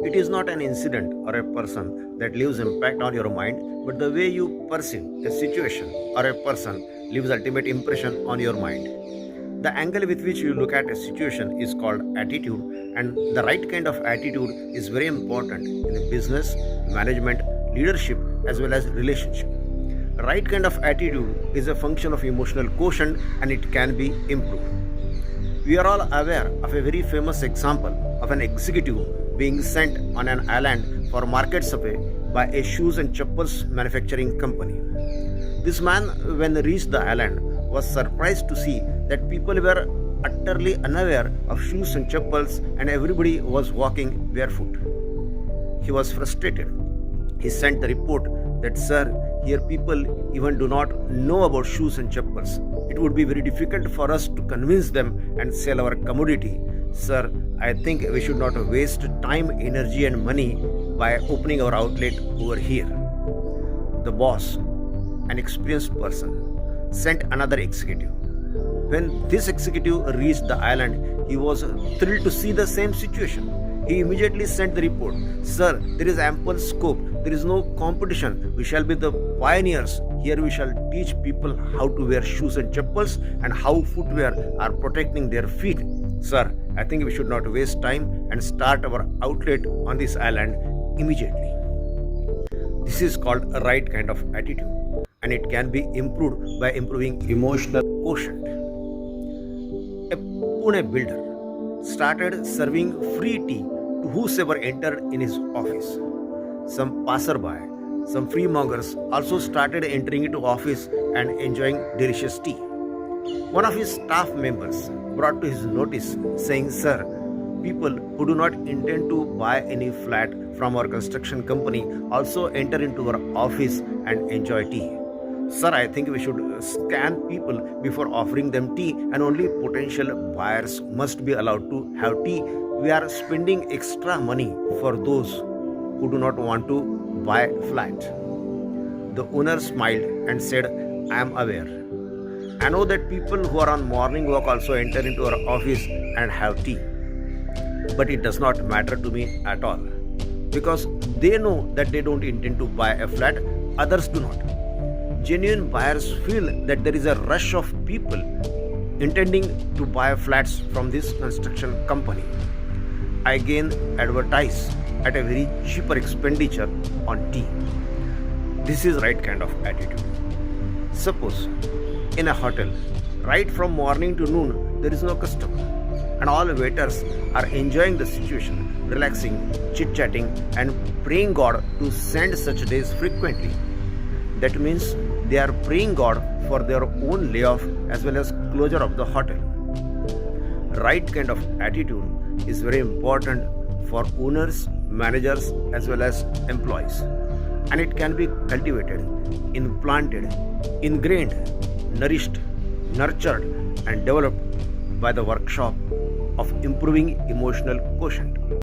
It is not an incident or a person that leaves impact on your mind, but the way you perceive a situation or a person leaves ultimate impression on your mind. The angle with which you look at a situation is called attitude, and the right kind of attitude is very important in the business, management, leadership, as well as relationship. Right kind of attitude is a function of emotional quotient and it can be improved. We are all aware of a very famous example of an executive being sent on an island for market survey by a shoes and chappals manufacturing company. This man, when he reached the island, was surprised to see that people were utterly unaware of shoes and chappals and everybody was walking barefoot. He was frustrated. He sent the report that, "Sir, here people even do not know about shoes and chappals. It would be very difficult for us to convince them and sell our commodity. Sir, I think we should not waste time, energy, and money by opening our outlet over here." The boss, an experienced person, sent another executive. When this executive reached the island, he was thrilled to see the same situation. He immediately sent the report, "Sir, there is ample scope. There is no competition. We shall be the pioneers. Here we shall teach people how to wear shoes and chappals and how footwear are protecting their feet. Sir, I think we should not waste time and start our outlet on this island immediately." This is called a right kind of attitude, and it can be improved by improving emotional quotient. A Pune builder started serving free tea to whosoever entered in his office. Some passerby, some freemongers also started entering into office and enjoying delicious tea. One of his staff members brought to his notice saying, "Sir, people who do not intend to buy any flat from our construction company also enter into our office and enjoy tea. Sir, I think we should scan people before offering them tea and only potential buyers must be allowed to have tea. We are spending extra money for those who do not want to buy flat." The owner smiled and said, "I am aware. I know that people who are on morning walk also enter into our office and have tea. But it does not matter to me at all, because they know that they don't intend to buy a flat, others do not. Genuine buyers feel that there is a rush of people intending to buy flats from this construction company. I again advertise at a very cheaper expenditure on tea." This is right kind of attitude. Suppose in a hotel, right from morning to noon, there is no customer, and all waiters are enjoying the situation, relaxing, chit-chatting, and praying God to send such days frequently. That means they are praying God for their own layoff as well as closure of the hotel. Right kind of attitude is very important for owners, managers, as well as employees, and it can be cultivated, implanted, ingrained, nourished, nurtured, and developed by the workshop of improving emotional quotient.